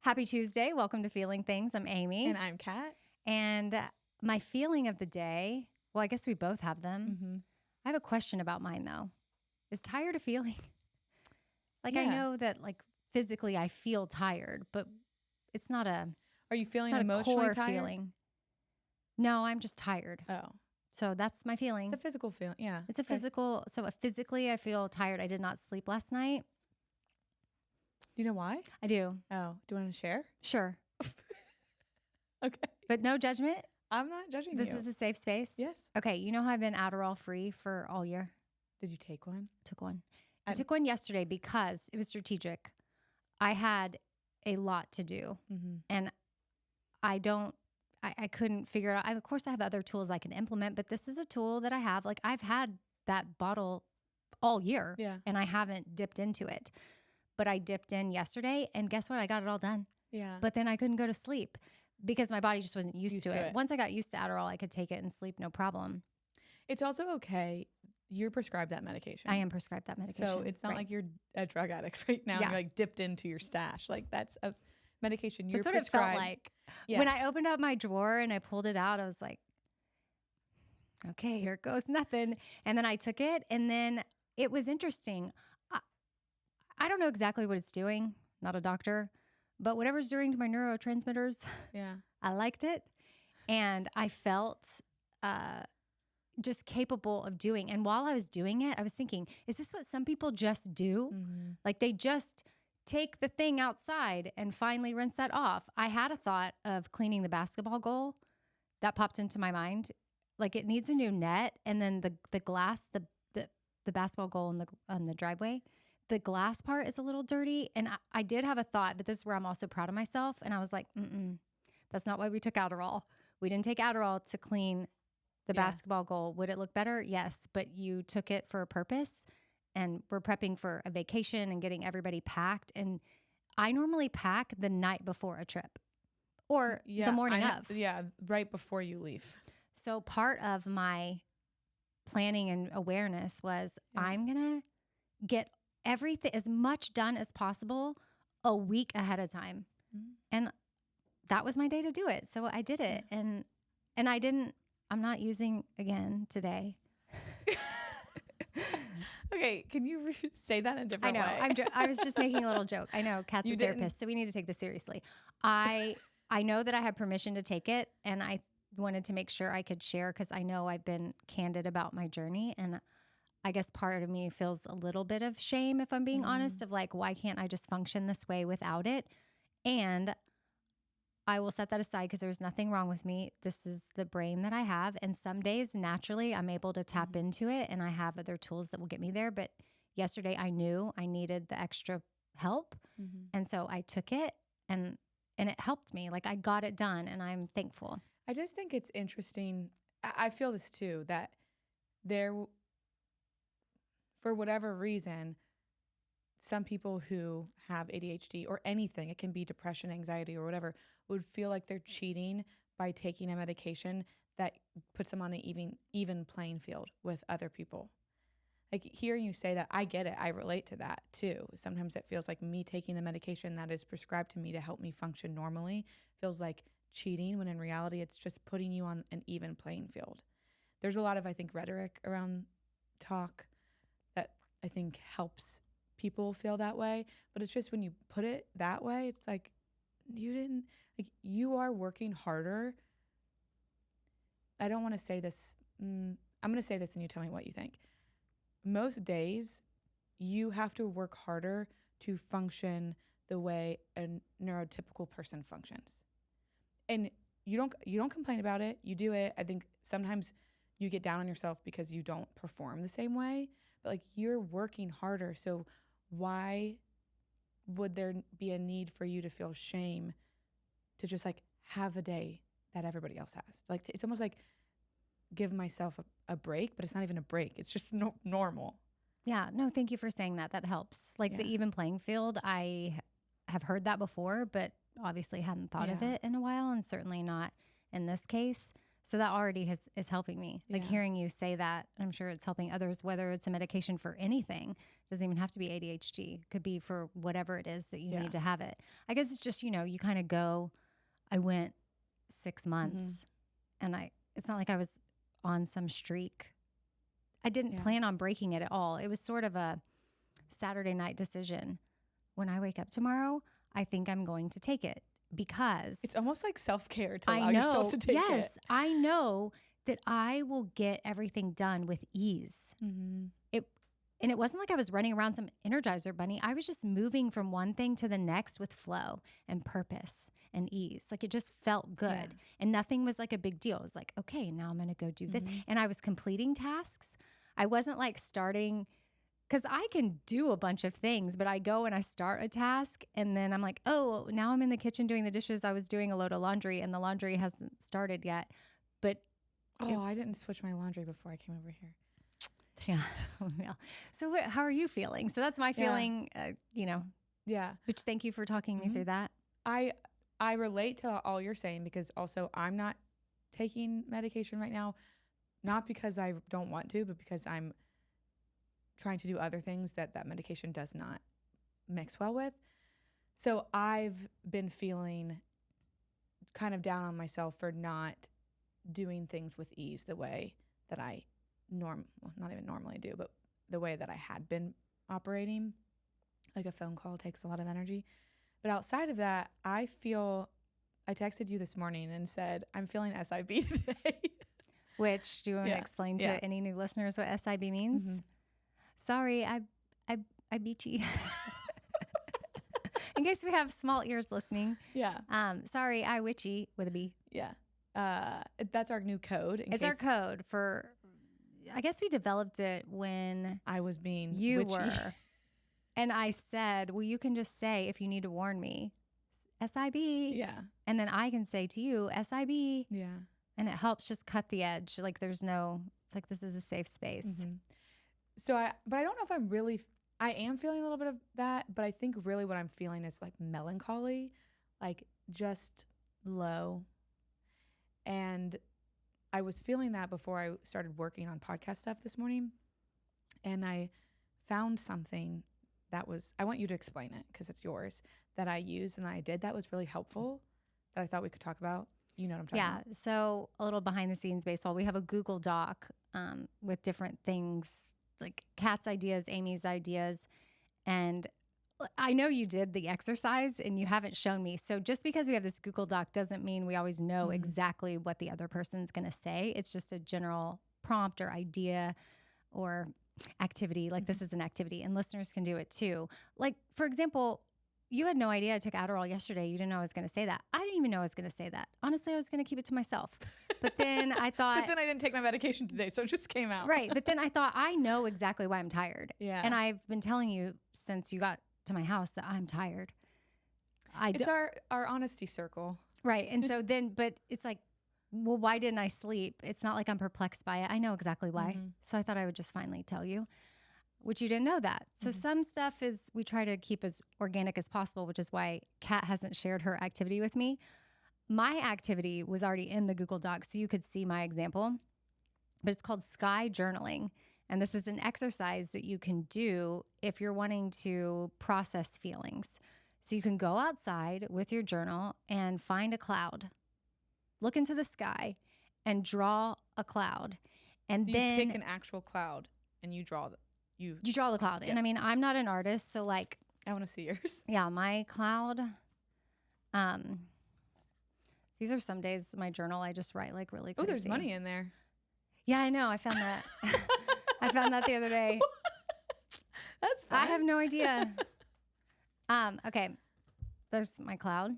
Happy Tuesday. Welcome to Feeling Things. I'm Amy. And I'm Kat. And my feeling of the day, well, I guess we both have them. I have a question about mine, though. Is tired a feeling? I know that physically I feel tired, but it's not a... Are you feeling it's not emotionally a core tired? feeling. No, I'm just tired. Oh. So that's my feeling. It's a physical feeling. Yeah. It's a physical... So physically I feel tired. I did not sleep last night. Do you know why? I do. Oh. Do you want to share? Sure. Okay. But no judgment. I'm not judging This you. is a safe space? Yes. Okay. You know how I've been Adderall free for all year? Did you take one? Took one. I took one yesterday because it was strategic. I had a lot to do and I couldn't figure it out. Of course I have other tools I can implement, but this is a tool that I have. I've had that bottle all year and I haven't dipped into it, but I dipped in yesterday and guess what? I got it all done. Yeah. But then I couldn't go to sleep because my body just wasn't used to it. it. Once I got used to Adderall, I could take it and sleep, no problem. It's also okay. You're prescribed that medication. I am prescribed that medication. So it's not like you're a drug addict right now. Yeah. You're dipped into your stash. That's a medication you're That's what prescribed. it felt like. Yeah. When I opened up my drawer and I pulled it out, I was like, okay, here goes nothing. And then I took it and then it was interesting. I don't know exactly what it's doing, not a doctor, but whatever's doing to my neurotransmitters, I liked it. And I felt just capable of doing. And while I was doing it, I was thinking, is this what some people just do? They just take the thing outside and finally rinse that off. I had a thought of cleaning the basketball goal. That popped into my mind. It needs a new net. And then the glass, the basketball goal on the driveway, the glass part is a little dirty. And I did have a thought, but this is where I'm also proud of myself. And I was like, that's not why we took Adderall. We didn't take Adderall to clean the basketball goal. Would it look better? Yes. But you took it for a purpose. And we're prepping for a vacation and getting everybody packed. And I normally pack the night before a trip or the morning of. Yeah, right before you leave. So part of my planning and awareness was I'm going to get everything, as much done as possible a week ahead of time. And that was my day to do it. So I did it. And I'm not using again today. Okay, can you say that in a different way? I know. I was just making a little joke. I know. Kat's a therapist, so we need to take this seriously. I know that I had permission to take it, and I wanted to make sure I could share because I know I've been candid about my journey, and I guess part of me feels a little bit of shame, if I'm being honest, of why can't I just function this way without it? And I will set that aside because there's nothing wrong with me. This is the brain that I have. And some days, naturally, I'm able to tap into it and I have other tools that will get me there. But yesterday, I knew I needed the extra help. And so I took it and it helped me. I got it done and I'm thankful. I just think it's interesting. I feel this too, that for whatever reason, some people who have ADHD or anything, it can be depression, anxiety, or whatever, would feel like they're cheating by taking a medication that puts them on an even playing field with other people. Hearing you say that, I get it. I relate to that too. Sometimes it feels like me taking the medication that is prescribed to me to help me function normally feels like cheating, when in reality, it's just putting you on an even playing field. There's a lot of, I think, rhetoric around talk that I think helps people feel that way, but it's just when you put it that way, it's you are working harder. I don't want to say this. I'm going to say this and you tell me what you think. Most days you have to work harder to function the way a neurotypical person functions. And you don't complain about it. You do it. I think sometimes you get down on yourself because you don't perform the same way, but you're working harder. So why would there be a need for you to feel shame to just have a day that everybody else has? It's almost like give myself a break, but it's not even a break. It's just normal. Yeah. No, thank you for saying that. That helps. The even playing field, I have heard that before, but obviously hadn't thought of it in a while, and certainly not in this case. So that already is helping me. Like Yeah. hearing you say that, I'm sure it's helping others, whether it's a medication for anything. Doesn't even have to be ADHD. It could be for whatever it is that you Yeah. need to have it. I guess it's just, you kind of go, I went 6 months and it's not like I was on some streak. I didn't plan on breaking it at all. It was sort of a Saturday night decision. When I wake up tomorrow, I think I'm going to take it because It's almost like self-care to allow yourself to take it. Yes, I know that I will get everything done with ease. And it wasn't like I was running around some Energizer bunny. I was just moving from one thing to the next with flow and purpose and ease. Like it just felt good. Yeah. And nothing was like a big deal. It was like, okay, now I'm going to go do this. And I was completing tasks. I wasn't like starting, because I can do a bunch of things, but I go and I start a task and then I'm like, oh, now I'm in the kitchen doing the dishes. I was doing a load of laundry and the laundry hasn't started yet. But I didn't switch my laundry before I came over here. yeah. So how are you feeling? So that's my feeling, Yeah. which thank you for talking me through that. I relate to all you're saying because also I'm not taking medication right now, not because I don't want to, but because I'm trying to do other things that medication does not mix well with. So I've been feeling kind of down on myself for not doing things with ease the way that I not even normally do, but the way that I had been operating. Like a phone call takes a lot of energy. But outside of that, I texted you this morning and said, I'm feeling SIB today. Which, do you want to explain to any new listeners what SIB means? Sorry, I beat you. In case we have small ears listening. Yeah. Sorry, I witchy with a B. Yeah. That's our new code. It's our code for, I guess we developed it when I was being you witchy. were. And I said, well, you can just say, if you need to warn me, SIB. Yeah. And then I can say to you, SIB. Yeah. And it helps just cut the edge. Like it's like, this is a safe space. So but I don't know if I am feeling a little bit of that, but I think really what I'm feeling is like melancholy, like just low. And I was feeling that before I started working on podcast stuff this morning. And I found something I want you to explain it because it's yours, that I used and I did that was really helpful that I thought we could talk about. You know what I'm talking about? Yeah. So a little behind the scenes baseball. We have a Google Doc with different things like Kat's ideas, Amy's ideas. And I know you did the exercise and you haven't shown me. So just because we have this Google Doc doesn't mean we always know exactly what the other person's going to say. It's just a general prompt or idea or activity. Like this is an activity and listeners can do it too. Like, for example, you had no idea I took Adderall yesterday. You didn't know I was going to say that. I didn't even know I was going to say that. Honestly, I was going to keep it to myself. But then I thought... But then I didn't take my medication today, so it just came out. Right. But then I thought, I know exactly why I'm tired. Yeah. And I've been telling you since you got to my house that I'm tired. It's our honesty circle. Right. And so then, but it's like, well, why didn't I sleep? It's not like I'm perplexed by it. I know exactly why. So I thought I would just finally tell you, which you didn't know that. So some stuff we try to keep as organic as possible, which is why Kat hasn't shared her activity with me. My activity was already in the Google Doc, so you could see my example, but it's called Sky Journaling. And this is an exercise that you can do if you're wanting to process feelings. So you can go outside with your journal and find a cloud, look into the sky and draw a cloud. And then you pick an actual cloud and you draw you draw the cloud. Yeah. And I mean, I'm not an artist, so like, I want to see yours. yeah, my cloud, these are some days my journal, I just write like really crazy. Oh, there's money in there. Yeah, I know. I found that. I found that the other day. That's fine. I have no idea. Okay. There's my cloud.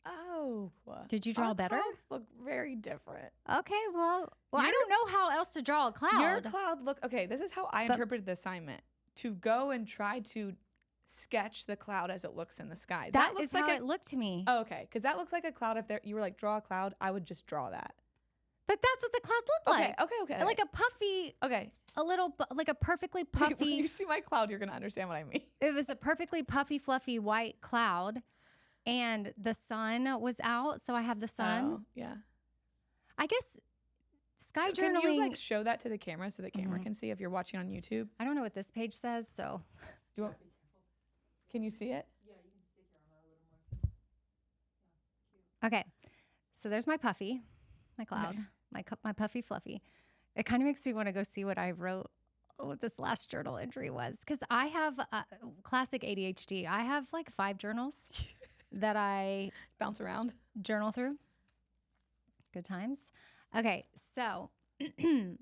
Oh. Did you draw Our better? clouds look very different. Okay, well, I don't know how else to draw a cloud. Your cloud okay, this is how I interpreted the assignment. To go and try to sketch the cloud as it looks in the sky. That looks is like how it looked to me. Oh, okay. Because that looks like a cloud. If you were like, draw a cloud, I would just draw that. But that's what the cloud looked like. Okay. Like a puffy, Okay. a little, like a perfectly When puffy. you see my cloud, you're going to understand what I mean. It was a perfectly puffy, fluffy white cloud. And the sun was out. So I have the sun. Oh, yeah. I guess sky Can journaling. you like show that to the camera so the camera can see if you're watching on YouTube? I don't know what this page says, so. Do you want, can you see it? Okay, so there's my puffy, my cloud, my puffy fluffy. It kind of makes me want to go see what I wrote, what this last journal entry was, because I have classic ADHD. I have like 5 journals that I Bounce around. journal through. Good times. Okay, so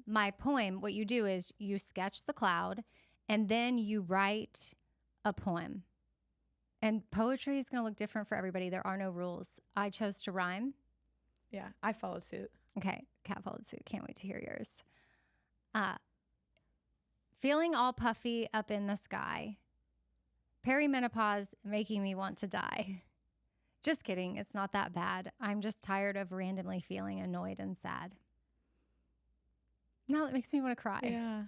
my poem, what you do is you sketch the cloud and then you write a poem. And poetry is going to look different for everybody. There are no rules. I chose to rhyme. Yeah, I followed suit. Okay, Kat followed suit. Can't wait to hear yours. Feeling all puffy up in the sky. Perimenopause making me want to die. Just kidding. It's not that bad. I'm just tired of randomly feeling annoyed and sad. Now it makes me want to cry. Yeah.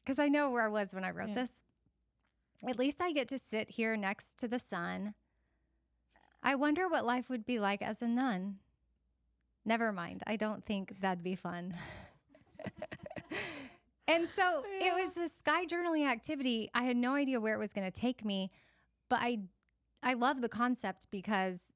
Because I know where I was when I wrote this. At least I get to sit here next to the sun. I wonder what life would be like as a nun. Never mind. I don't think that'd be fun. And so it was a sky journaling activity. I had no idea where it was going to take me, but I love the concept because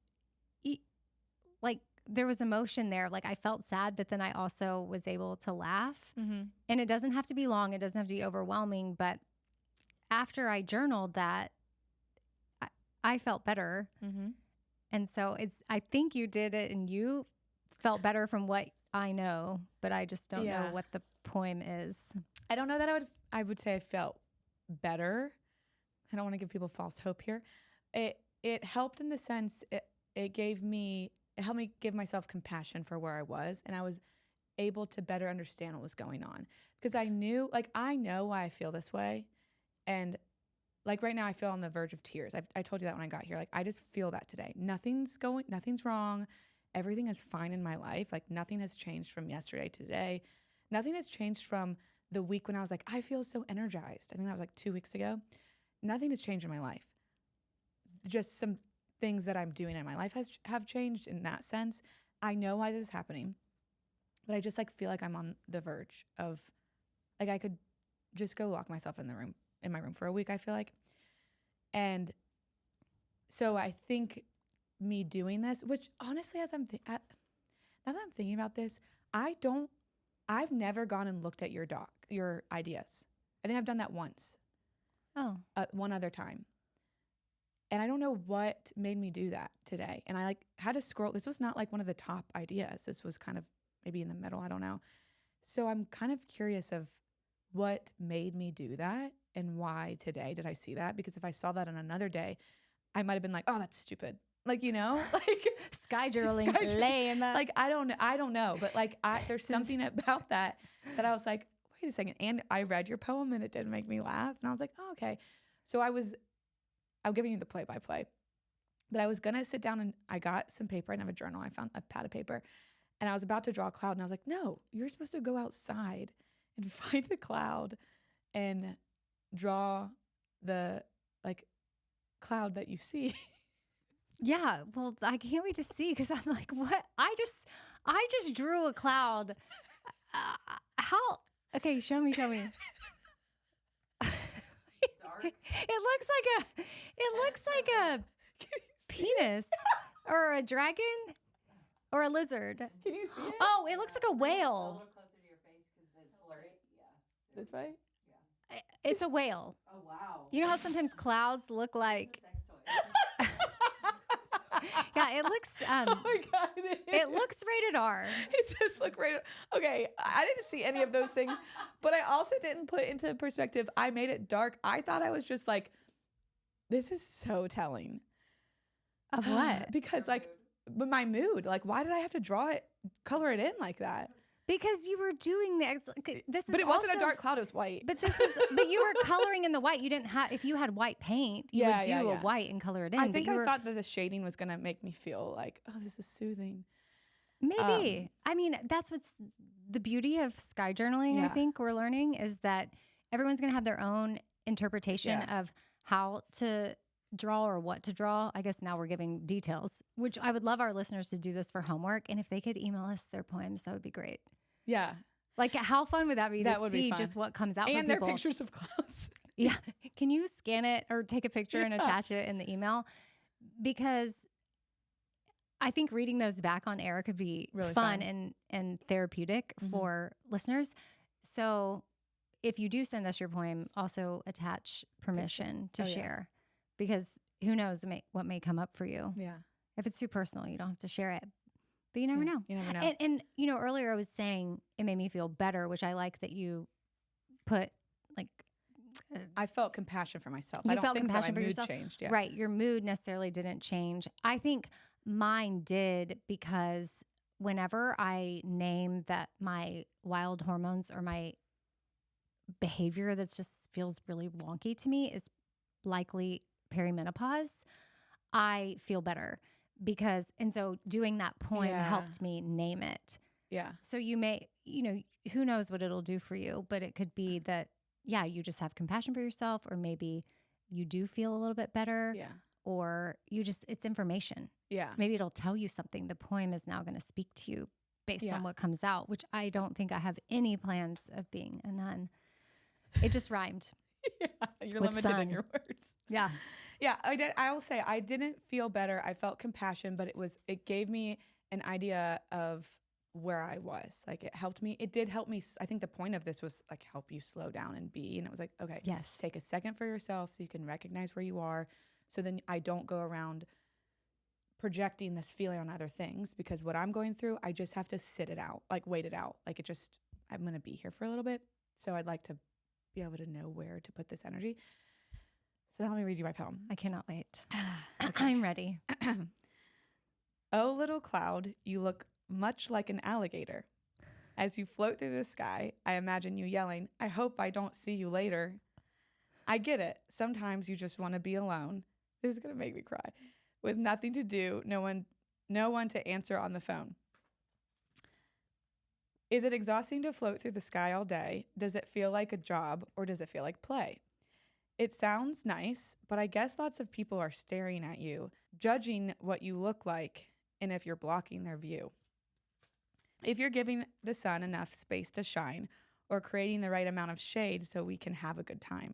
like there was emotion there. Like I felt sad, but then I also was able to laugh. Mm-hmm. And it doesn't have to be long. It doesn't have to be overwhelming, but after I journaled that, I felt better. Mm-hmm. And so I think you did it and you felt better from what I know, but I just don't know what the poem is. I don't know that I would say I felt better. I don't want to give people false hope here. It helped in the sense it helped me give myself compassion for where I was, and I was able to better understand what was going on because I know why I feel this way. And like right now I feel on the verge of tears. I told you that when I got here. Like I just feel that today. Nothing's wrong. Everything is fine in my life. Like nothing has changed from yesterday to today. Nothing has changed from the week when I was like, I feel so energized. I think that was like 2 weeks ago. Nothing has changed in my life. Just some things that I'm doing in my life have changed in that sense. I know why this is happening, but I just like feel like I'm on the verge of like I could just go lock myself in my room for a week, I feel like. And so I think me doing this, which honestly, now that I'm thinking about this, I've never gone and looked at your ideas. I think I've done that once. Oh. One other time. And I don't know what made me do that today. And I like had to scroll. This was not like one of the top ideas. This was kind of maybe in the middle. I don't know. So I'm kind of curious of what made me do that and why today did I see that? Because if I saw that on another day, I might have been like, oh, that's stupid. Like, you know, like sky journaling, lame. Like, I don't know. But like, there's something about that I was like, wait a second. And I read your poem and it did make me laugh. And I was like, oh, okay. So I'm giving you the play-by-play. But I was going to sit down and I got some paper. I didn't have a journal. I found a pad of paper. And I was about to draw a cloud. And I was like, no, you're supposed to go outside and find a cloud and draw the like cloud that you see. Yeah, well, I can't wait to see because I'm like, what? I just drew a cloud. How? Okay, show me. Dark. It looks like a penis or a dragon or a lizard. Can you see it? Oh, it looks like a whale. This way? It's a whale. Oh, wow. You know how sometimes clouds look like. Yeah, it looks. Oh my God. It looks rated R. It just looked rated. Okay, I didn't see any of those things, but I also didn't put into perspective. I made it dark. I thought I was just like, this is so telling. Of what? Because like, but my mood. Like, why did I have to color it in like that? Because you were doing this. But it wasn't a dark cloud. It was white. But but you were coloring in the white. You didn't have. If you had white paint, you would do a white and color it in. I think I thought that the shading was gonna make me feel like, oh, this is soothing. Maybe. I mean, that's what's the beauty of sky journaling. I think we're learning is that everyone's gonna have their own interpretation of how to draw or what to draw. I guess now we're giving details, which I would love our listeners to do this for homework. And if they could email us their poems, that would be great. Yeah. Like, how fun would that be That to would be see fun. just what comes out And for their people? pictures of clouds. Yeah. Can you scan it or take a picture and attach it in the email? Because I think reading those back on air could be Really fun fun. and therapeutic Mhm. for listeners. So if you do send us your poem, also attach permission to Oh, yeah. share, because who knows what may come up for you. Yeah. If it's too personal, you don't have to share it. But you never Yeah, know. You never know. And you know, earlier I was saying it made me feel better, which I like that you put like I felt compassion for myself. You I don't felt think compassion that my for mood yourself? changed. Yeah. Right. Your mood necessarily didn't change. I think mine did, because whenever I name that my wild hormones or my behavior that just feels really wonky to me is likely perimenopause, I feel better, and so doing that poem Yeah. helped me name it. Yeah. So you may, who knows what it'll do for you, but it could be that, yeah, you just have compassion for yourself, or maybe you do feel a little bit better, Yeah. or it's information. Yeah. Maybe it'll tell you something. The poem is now going to speak to you based Yeah. on what comes out, which I don't think I have any plans of being a nun. It just rhymed. Yeah. You're With limited in sun. your words. Yeah. Yeah. I will say I didn't feel better. I felt compassion, but it gave me an idea of where I was. Like, it helped me. It did help me. I think the point of this was like help you slow down and be. And it was like, okay, Yes. take a second for yourself so you can recognize where you are. So then I don't go around projecting this feeling on other things, because what I'm going through, I just have to sit it out, like wait it out. Like I'm going to be here for a little bit. So I'd like to be able to know where to put this energy. So now let me read you my poem. I cannot wait. I'm ready. Oh, little cloud, you look much like an alligator. As you float through the sky, I imagine you yelling, I hope I don't see you later. I get it. Sometimes you just want to be alone. This is going to make me cry. With nothing to do, no one to answer on the phone. Is it exhausting to float through the sky all day? Does it feel like a job, or does it feel like play? It sounds nice, but I guess lots of people are staring at you, judging what you look like and if you're blocking their view. If you're giving the sun enough space to shine, or creating the right amount of shade so we can have a good time.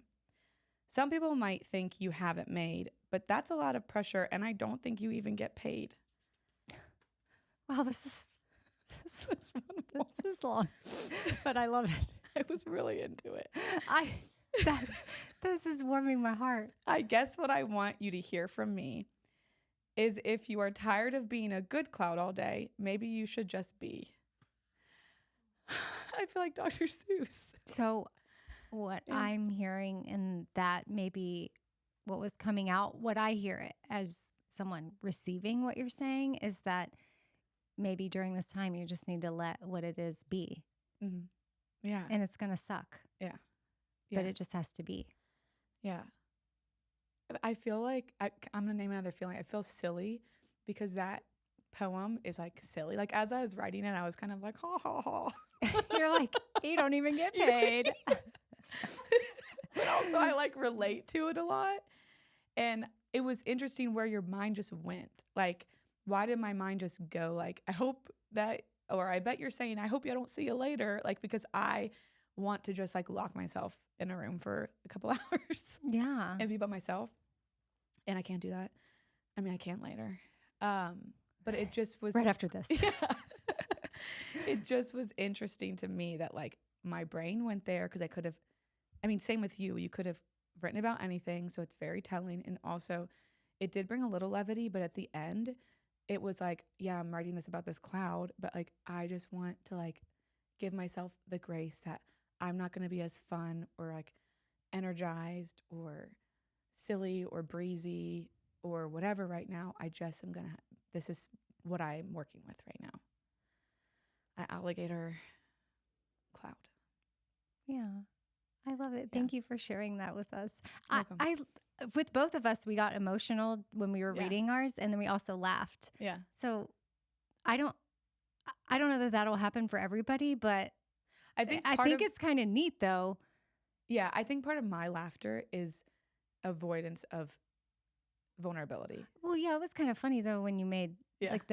Some people might think you have it made, but that's a lot of pressure, and I don't think you even get paid. Wow, this is long, but I love it. I was really into it. This is warming my heart. I guess what I want you to hear from me is, if you are tired of being a good cloud all day, maybe you should just be. I feel like Dr. Seuss. So what I'm hearing, and that maybe what was coming out, what I hear it as someone receiving what you're saying, is that maybe during this time you just need to let what it is be. Mm-hmm. Yeah. And it's going to suck. Yeah. But it just has to be. Yeah. I feel like I'm going to name another feeling. I feel silly because that poem is like silly. Like, as I was writing it, I was kind of like, ha ha ha. You're like, you don't even get paid. But also I like relate to it a lot. And it was interesting where your mind just went. Like, why did my mind just go like, I hope that, or I bet you're saying, I hope I don't see you later. Like, because I want to just like lock myself in a room for a couple hours. Yeah. And be by myself. And I can't do that. I mean, I can later. But it just was right after this. Yeah. It just was interesting to me that like my brain went there, because I could have, I mean, same with you. You could have written about anything. So it's very telling. And also it did bring a little levity, but at the end it was like, yeah, I'm writing this about this cloud, but like, I just want to like give myself the grace that I'm not going to be as fun or like energized or silly or breezy or whatever right now. I just am going to, this is what I'm working with right now. An alligator cloud. Yeah. I love it. Yeah. Thank you for sharing that with us. You're I with both of us, we got emotional when we were Yeah. reading ours, and then we also laughed. Yeah. So I don't know that that'll happen for everybody, but I think it's kind of neat though. Yeah, I think part of my laughter is avoidance of vulnerability. Well, yeah, it was kind of funny though when you made like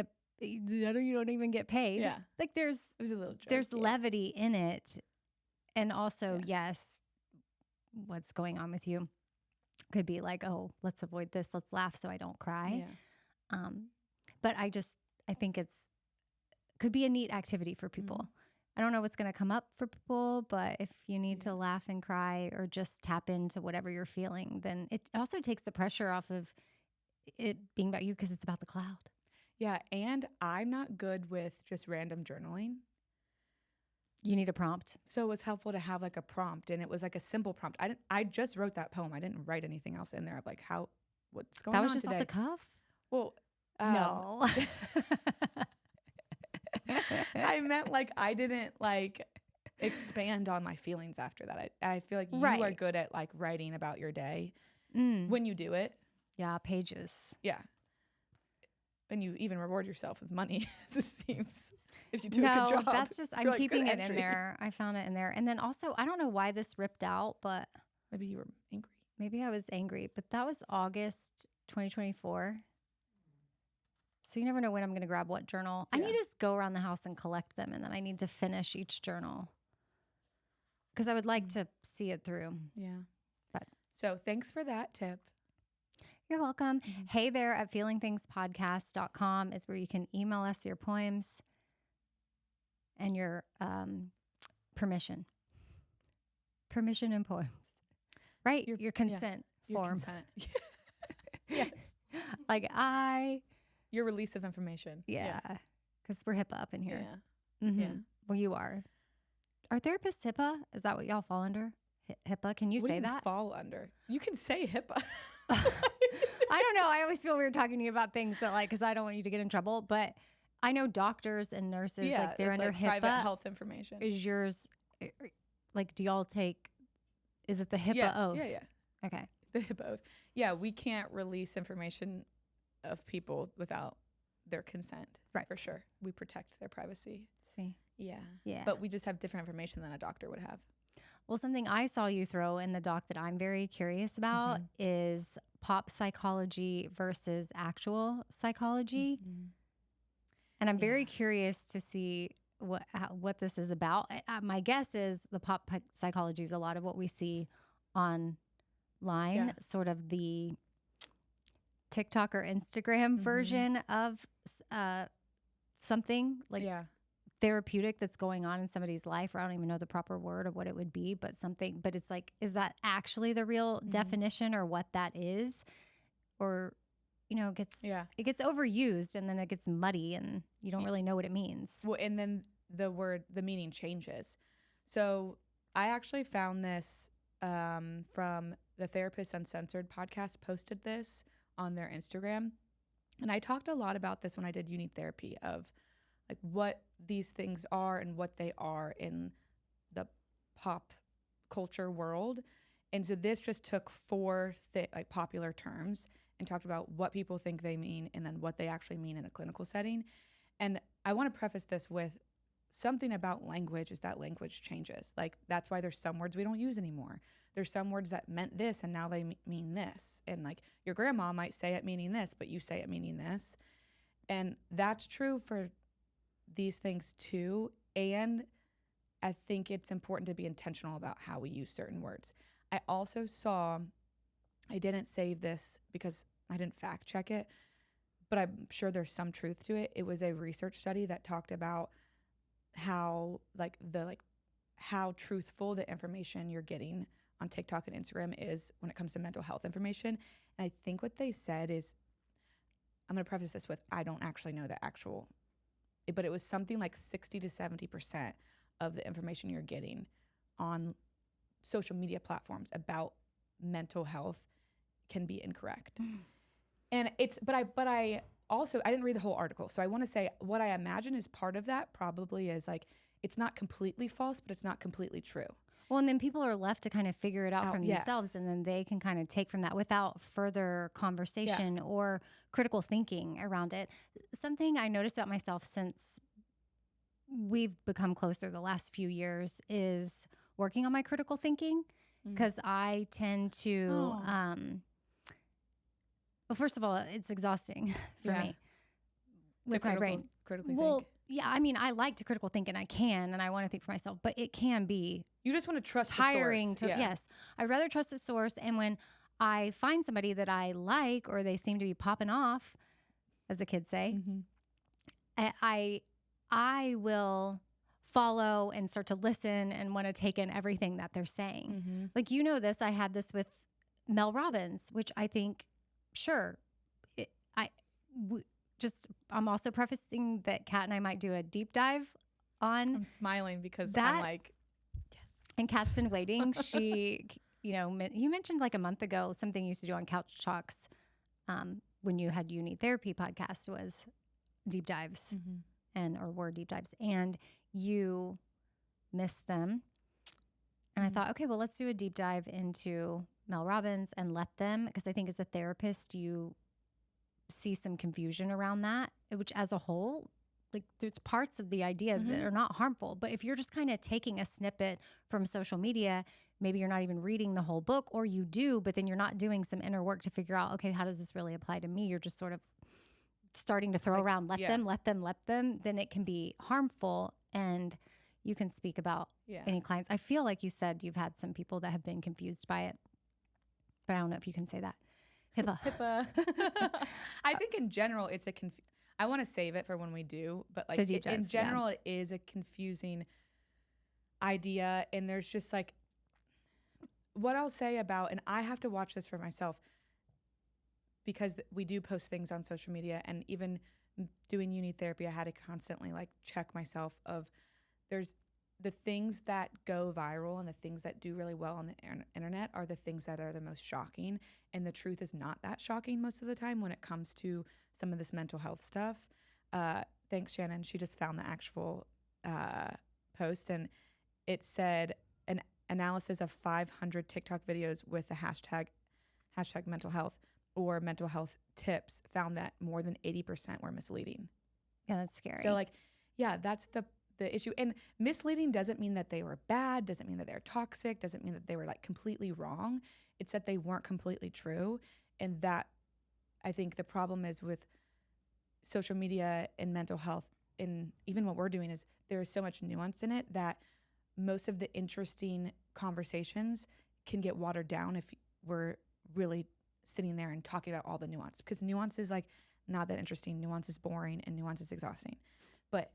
you don't even get paid. Yeah. Like It was a little joke. there's levity in it. And also, yes, what's going on with you could be like, oh, let's avoid this. Let's laugh so I don't cry. Yeah. But I think could be a neat activity for people. I don't know what's going to come up for people, but if you need to laugh and cry or just tap into whatever you're feeling, then it also takes the pressure off of it being about you because it's about the cloud. Yeah. And I'm not good with just random journaling. You need a prompt. So it was helpful to have like a prompt, and it was like a simple prompt. I just wrote that poem. I didn't write anything else in there of like what's going on. That was just today. off the cuff? Well, No. I meant like I didn't like expand on my feelings after that. I feel like you are good at like writing about your day when you do it. Yeah, pages. Yeah. And you even reward yourself with money, it seems, if you do a good job. No, that's just, I'm keeping it in there. I found it in there. And then also, I don't know why this ripped out, but maybe you were angry. Maybe I was angry, but that was August 2024. So you never know when I'm going to grab what journal. I need to just go around the house and collect them, and then I need to finish each journal because I would like to see it through. Yeah. But so thanks for that tip. You're welcome. Hey there at feelingthingspodcast.com is where you can email us your poems and your permission. Permission and poems. Right? Your consent form. Your consent. Yes. Like your release of information. Yeah. Because we're HIPAA up in here. Yeah. Mm-hmm. Yeah. Well, you are. Are therapists HIPAA? Is that what y'all fall under? HIPAA? Can you say that? Fall under. You can say HIPAA. I don't know. I always feel weird talking to you about things that because I don't want you to get in trouble. But I know doctors and nurses, they're under HIPAA. Private health information. Is yours, do y'all take, is it the HIPAA oath? Yeah. Okay. The HIPAA oath. Yeah, we can't release information of people without their consent. Right. For sure. We protect their privacy. See? Yeah. Yeah. But we just have different information than a doctor would have. Well, something I saw you throw in the doc that I'm very curious about is pop psychology versus actual psychology. And I'm very curious to see what this is about. My guess is the pop psychology is a lot of what we see online, sort of the TikTok or Instagram version of something therapeutic that's going on in somebody's life, or I don't even know the proper word of what it would be, but it's like, is that actually the real definition or what that is? Or, it gets overused and then it gets muddy and you don't really know what it means. Well, and then the meaning changes. So I actually found this from the Therapist Uncensored podcast, posted this on their Instagram. And I talked a lot about this when I did You Need Therapy, of like what these things are and what they are in the pop culture world. And so this just took four popular terms and talked about what people think they mean and then what they actually mean in a clinical setting. And I want to preface this with something about language is that language changes. Like that's why there's some words we don't use anymore. There's some words that meant this and now they mean this. And like your grandma might say it meaning this, but you say it meaning this. And that's true for these things too. And I think it's important to be intentional about how we use certain words. I also saw, I didn't save this because I didn't fact check it, but I'm sure there's some truth to it. It was a research study that talked about how how truthful the information you're getting on TikTok and Instagram is when it comes to mental health information. And I think what they said is, I'm going to preface this with, I don't actually know the actual, but it was something like 60 to 70% of the information you're getting on social media platforms about mental health can be incorrect. And but I also, I didn't read the whole article. So I want to say what I imagine is part of that probably is like, it's not completely false, but it's not completely true. Well, and then people are left to kind of figure it out from themselves, and then they can kind of take from that without further conversation or critical thinking around it. Something I noticed about myself since we've become closer the last few years is working on my critical thinking, because I tend to Well, first of all, it's exhausting for Yeah. me with my brain. Critically Well, think. yeah, I mean, I like to critical think and I can, and I want to think for myself, but it can be You just want to trust tiring the source. to, yes, I'd rather trust the source. And when I find somebody that I like, or they seem to be popping off, as the kids say, Mm-hmm. I will follow and start to listen and want to take in everything that they're saying. Mm-hmm. Like, this, I had this with Mel Robbins, which I think, sure, it, I w- just, I'm also prefacing that Kat and I might do a deep dive on I'm smiling because that. I'm like, yes. And Kat's been waiting. She, you mentioned like a month ago, something you used to do on Couch Talks when you had Uni Therapy podcast was deep dives or were deep dives, and you missed them. And I thought, okay, well, let's do a deep dive into Mel Robbins and let them, because I think as a therapist, you see some confusion around that, which as a whole, like there's parts of the idea that are not harmful. But if you're just kind of taking a snippet from social media, maybe you're not even reading the whole book, or you do, but then you're not doing some inner work to figure out, okay, how does this really apply to me? You're just sort of starting to throw around, let them, then it can be harmful. And you can speak about any clients. I feel like you said you've had some people that have been confused by it, but I don't know if you can say that. HIPAA. I think in general, it's I want to save it for when we do, but like in general, it is a confusing idea. And there's just like, what I'll say about, and I have to watch this for myself because we do post things on social media, and even doing Uni Therapy, I had to constantly like check myself of there's the things that go viral and the things that do really well on the internet are the things that are the most shocking. And the truth is not that shocking most of the time when it comes to some of this mental health stuff. Thanks, Shannon. She just found the actual post, and it said an analysis of 500 TikTok videos with the hashtag mental health or mental health tips found that more than 80% were misleading. Yeah, that's scary. So like, yeah, that's the issue. And misleading doesn't mean that they were bad, doesn't mean that they're toxic, doesn't mean that they were like completely wrong. It's that they weren't completely true. And that, I think the problem is with social media and mental health, and even what we're doing, is there is so much nuance in it that most of the interesting conversations can get watered down if we're really sitting there and talking about all the nuance, because nuance is like not that interesting. Nuance is boring and nuance is exhausting, but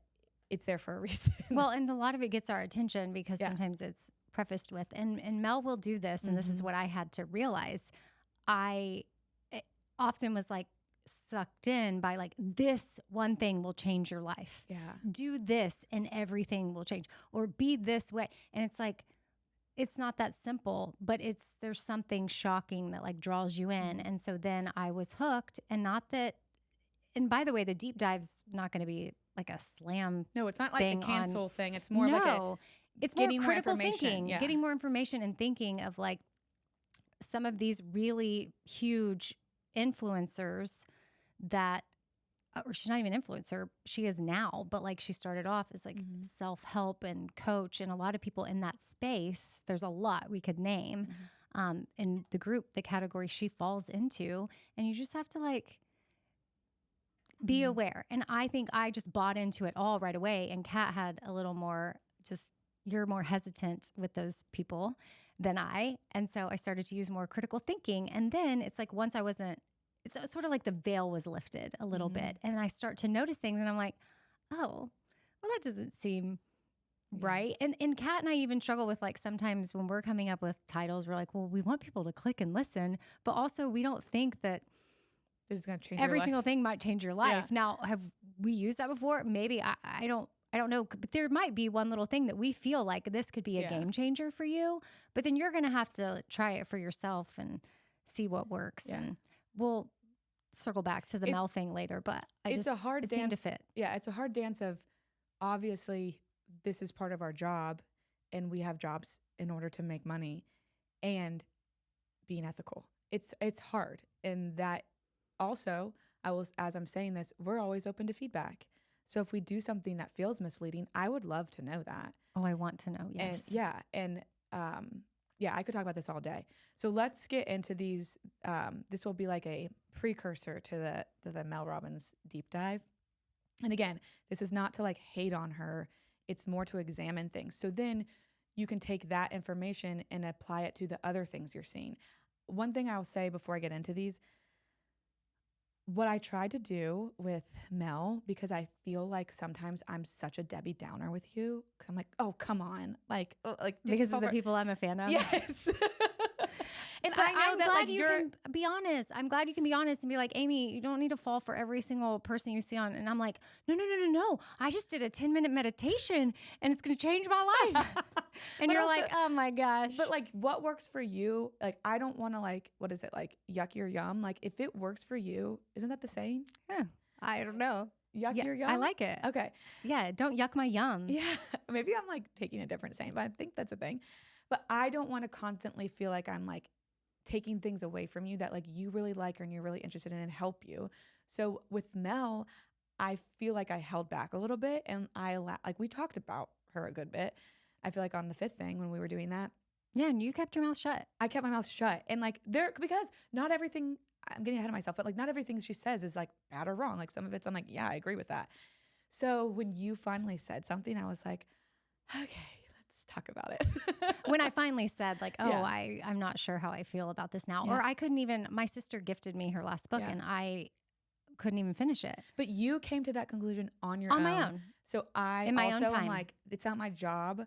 it's there for a reason. Well, and a lot of it gets our attention because sometimes it's prefaced with, and Mel will do this, and this is what I had to realize. I often was like sucked in by like, this one thing will change your life. Yeah. Do this and everything will change, or be this way. And it's like, it's not that simple, but there's something shocking that like draws you in. And so then I was hooked, and and by the way, the deep dive's not going to be like a slam. No, it's not like a cancel thing. It's more like it's more critical thinking, getting more information and thinking of like some of these really huge influencers that, or she's not even an influencer, she is now, but like she started off as like self-help and coach, and a lot of people in that space, there's a lot we could name in the group, the category she falls into, and you just have to like be aware. And I think I just bought into it all right away, and Kat had a little more you're more hesitant with those people than I. And so I started to use more critical thinking. And then it's like, once it's sort of like the veil was lifted a little bit. And I start to notice things, and I'm like, oh, well, that doesn't seem right. And Kat and I even struggle with like, sometimes when we're coming up with titles, we're like, well, we want people to click and listen, but also we don't think that this is going to change every single thing might change your life. Yeah. Now, have we used that before? Maybe. I don't know, but there might be one little thing that we feel like this could be a game changer for you, but then you're going to have to try it for yourself and see what works. Yeah. And we'll circle back to the Mel thing later, but it's a hard dance. Seemed to fit. Yeah, it's a hard dance of, obviously this is part of our job, and we have jobs in order to make money, and being ethical. It's hard. And that also, as I'm saying this, we're always open to feedback. So if we do something that feels misleading, I would love to know that. Oh, I want to know. Yes. And I could talk about this all day. So let's get into these. This will be like a precursor to the Mel Robbins deep dive. And again, this is not to like hate on her. It's more to examine things. So then you can take that information and apply it to the other things you're seeing. One thing I'll say before I get into these, what I tried to do with Mel, because I feel like sometimes I'm such a Debbie Downer with you, because I'm like, oh, come on. Like Because of the people I'm a fan of. Yes. And But I know I'm that glad like you can be honest. I'm glad you can be honest and be like, Amy, you don't need to fall for every single person you see on. And I'm like, no. I just did a 10-minute meditation and it's going to change my life. And you're also, like, oh my gosh. But like what works for you? Like, I don't want to like, what is it? Like yuck your yum. Like if it works for you, isn't that the saying? Yeah, I don't know. Yuck your yum? I like it. Okay. Yeah, don't yuck my yum. Yeah. Maybe I'm like taking a different saying, but I think that's a thing. But I don't want to constantly feel like I'm like taking things away from you that like you really like and you're really interested in and help you. So with Mel, I feel like I held back a little bit and like we talked about her a good bit. I feel like on the 5th thing when we were doing that. Yeah, and you kept your mouth shut. I kept my mouth shut. And like because not everything, I'm getting ahead of myself, but like not everything she says is like bad or wrong. Like some of it's I'm like, yeah, I agree with that. So when you finally said something, I was like, okay, talk about it. When I finally said like, oh, Yeah. I'm not sure how I feel about this now. Yeah. Or I couldn't even, my sister gifted me her last book and I couldn't even finish it. But you came to that conclusion on your own. On my own. So I in my also own time. am like, it's not my job.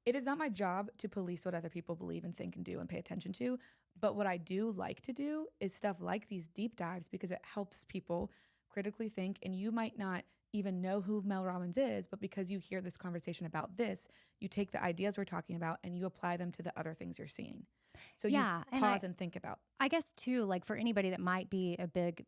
It is not my job to police what other people believe and think and do and pay attention to. But what I do like to do is stuff like these deep dives because it helps people critically think. And you might not even know who Mel Robbins is, but because you hear this conversation about this, you take the ideas we're talking about and you apply them to the other things you're seeing. So you pause and think about. I guess too, like for anybody that might be a big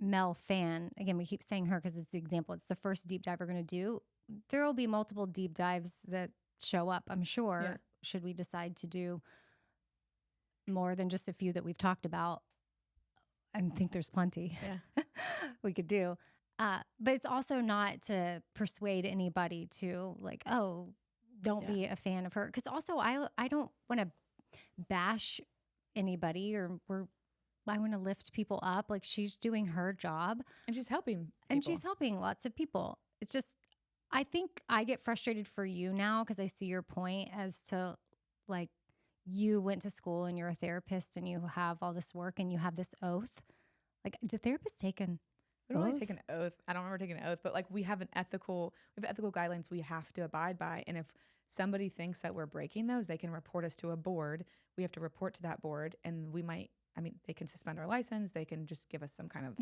Mel fan, again, we keep saying her because it's the example. It's the first deep dive we're going to do. There will be multiple deep dives that show up, I'm sure, should we decide to do more than just a few that we've talked about. I think there's plenty we could do. But it's also not to persuade anybody to like, oh, don't be a fan of her. Because also I don't want to bash anybody I want to lift people up. Like she's doing her job. And she's helping people. And she's helping lots of people. It's just, I think I get frustrated for you now because I see your point as to like you went to school and you're a therapist and you have all this work and you have this oath. Like, do therapists take an We don't really take an oath. I don't remember taking an oath, but like we have ethical guidelines we have to abide by. And if somebody thinks that we're breaking those, they can report us to a board. We have to report to that board and they can suspend our license. They can just give us some kind of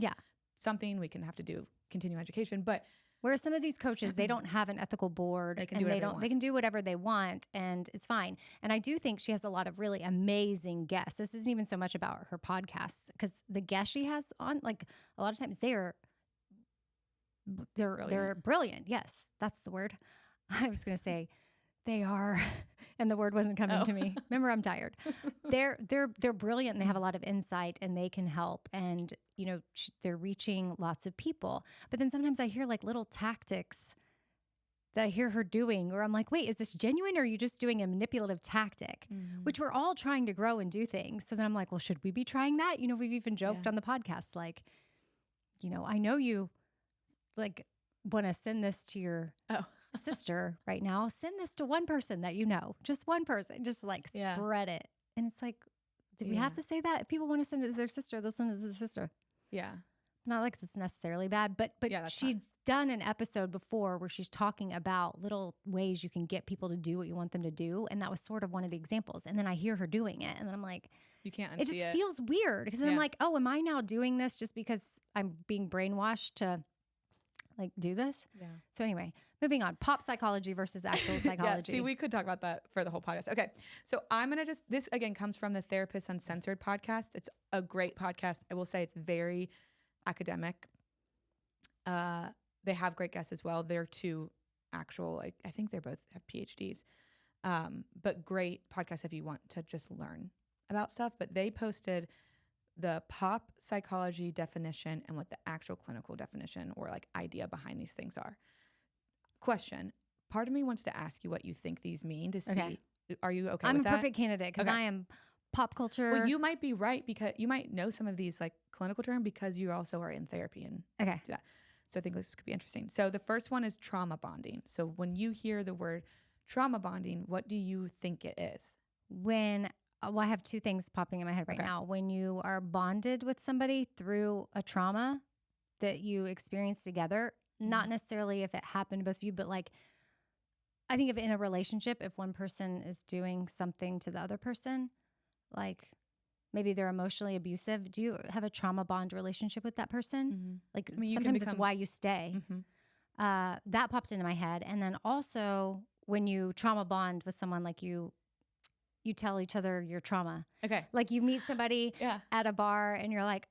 something. We can have to do continuing education. But whereas some of these coaches, they don't have an ethical board they can do whatever they can do whatever they want and it's fine. And I do think she has a lot of really amazing guests. This isn't even so much about her podcasts because the guests she has on, like a lot of times they're brilliant. Yes, that's the word. I was going to say they are, and the word wasn't coming to me. Remember, I'm tired. They're brilliant and they have a lot of insight and they can help. And, you know, they're reaching lots of people. But then sometimes I hear like little tactics that I hear her doing where I'm like, wait, is this genuine or are you just doing a manipulative tactic? Mm-hmm. Which we're all trying to grow and do things. So then I'm like, well, should we be trying that? You know, we've even joked on the podcast, like, you know, I know you like want to send this to your sister right now. Send this to one person that you know, just one person, just like spread it. And it's like, do we have to say that? If people want to send it to their sister, they'll send it to their sister. Yeah. Not like it's necessarily bad, but she's done an episode before where she's talking about little ways you can get people to do what you want them to do. And that was sort of one of the examples. And then I hear her doing it and then I'm like, you can't unsee it. Just feels weird because then I'm like, oh, am I now doing this just because I'm being brainwashed to like do this? Yeah. So anyway, moving on. Pop psychology versus actual psychology. See, we could talk about that for the whole podcast. Okay. So I'm going to this again comes from the Therapist Uncensored podcast. It's a great podcast. I will say it's very academic. They have great guests as well. They're two actual, like, I think they're both have PhDs. But great podcast if you want to just learn about stuff. But they posted the pop psychology definition and what the actual clinical definition or like idea behind these things are. Question. Part of me wants to ask you what you think these mean to see Are you okay I'm with a that? perfect candidate because Okay. I am pop culture. Well, you might be right because you might know some of these like clinical terms because you also are in therapy and Okay. do that. So I think this could be interesting. So the first one is trauma bonding. So when you hear the word trauma bonding, what do you think it is? When, well, I have two things popping in my head right Okay. now. When you are bonded with somebody through a trauma that you experienced together, not necessarily if it happened to both of you, but like, I think if in a relationship, if one person is doing something to the other person, like maybe they're emotionally abusive, do you have a trauma bond relationship with that person? Mm-hmm. Like I mean, you can sometimes it's become- why you stay. Mm-hmm. That pops into my head. And then also when you trauma bond with someone, like you tell each other your trauma. Okay. Like you meet somebody Yeah. at a bar and you're like,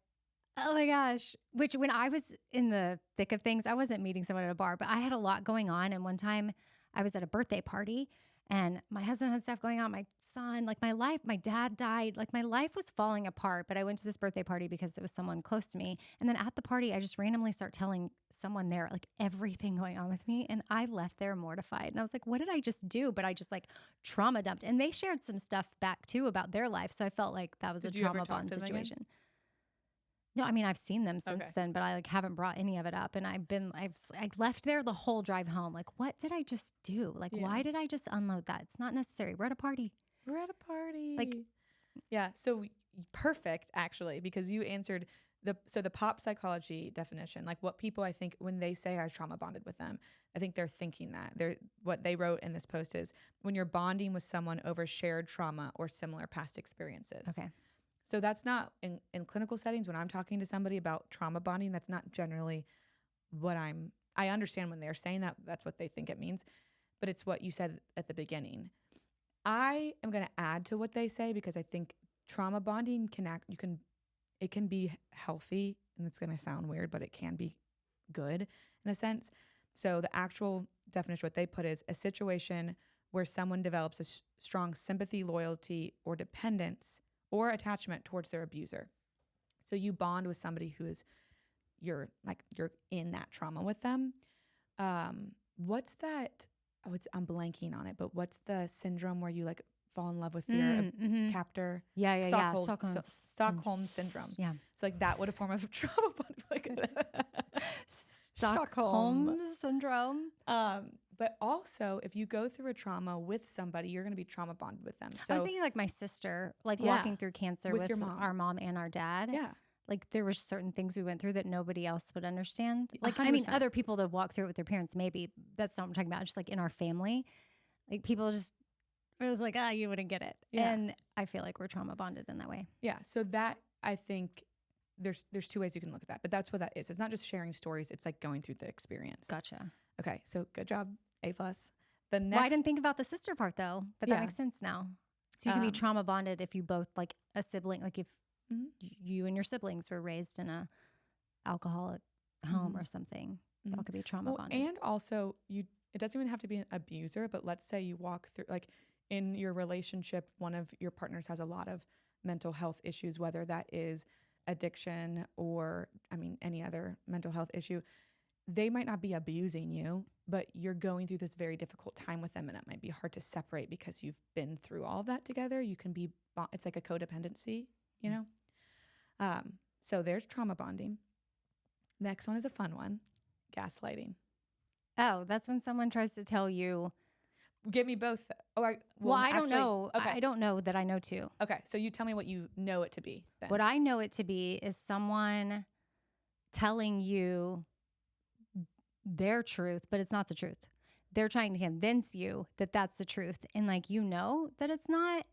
oh my gosh. Which when I was in the thick of things, I wasn't meeting someone at a bar, but I had a lot going on. And one time I was at a birthday party and my husband had stuff going on, my son, like my life, my dad died, like my life was falling apart. But I went to this birthday party because it was someone close to me. And then at the party, I just randomly start telling someone there like everything going on with me. And I left there mortified. And I was like, what did I just do? But I just like trauma dumped. And they shared some stuff back too about their life. So I felt like that was Did a you ever trauma talk bond to them again? situation. No, I mean, I've seen them since Okay. then, but I like haven't brought any of it up. And I left there the whole drive home. Like, what did I just do? Like, Yeah. why did I just unload that? It's not necessary. We're at a party. We're at a party. Like- yeah. So perfect actually, because you answered the pop psychology definition, like what people, I think when they say I trauma bonded with them, I think they're thinking that what they wrote in this post is when you're bonding with someone over shared trauma or similar past experiences. Okay. So that's not in clinical settings. When I'm talking to somebody about trauma bonding, that's not generally what I understand when they're saying that, that's what they think it means, but it's what you said at the beginning. I am going to add to what they say because I think trauma bonding it can be healthy, and it's going to sound weird, but it can be good in a sense. So the actual definition, what they put is a situation where someone develops a strong sympathy, loyalty, or dependence or attachment towards their abuser. So you bond with somebody who is, you're in that trauma with them. What's that? Oh, I'm blanking on it, but what's the syndrome where you like fall in love with your captor? Yeah. Stockholm syndrome. Yeah. It's like that would a form of trauma bond. Like Stockholm syndrome. But also, if you go through a trauma with somebody, you're going to be trauma bonded with them. So I was thinking like my sister, like Yeah. walking through cancer With with your mom. our mom and our dad. yeah, Like there were certain things we went through that nobody else would understand. Like, I mean, 100%. other people that walk through it with their parents, maybe that's not what I'm talking about. Just like in our family, like people just, it was like, you wouldn't get it. Yeah. And I feel like we're trauma bonded in that way. yeah. So that, I think there's two ways you can look at that, but that's what that is. It's not just sharing stories. It's like going through the experience. Gotcha. Okay. So good job. A+. The next, Well, I didn't think about the sister part though, but that Yeah. makes sense now. So you can be Um, trauma bonded if you both like a sibling, like if Mhm. you and your siblings were raised in a alcoholic home Mhm. or something. Mhm. Y'all could be trauma Well, bonded. and also it doesn't even have to be an abuser, but let's say you walk through, like in your relationship, one of your partners has a lot of mental health issues, whether that is addiction or, I mean, any other mental health issue. They might not be abusing you, but you're going through this very difficult time with them, and it might be hard to separate because you've been through all of that together. You can be, it's like a codependency, you know? So there's trauma bonding. Next one is a fun one, gaslighting. Oh, that's when someone tries to tell you. Give me both. Oh, I don't actually- know. Okay. I don't know that I know too. Okay. So you tell me what you know it to be then. What I know it to be is someone telling you their truth, but it's not the truth. They're trying to convince you that that's the truth. And like, you know that it's not,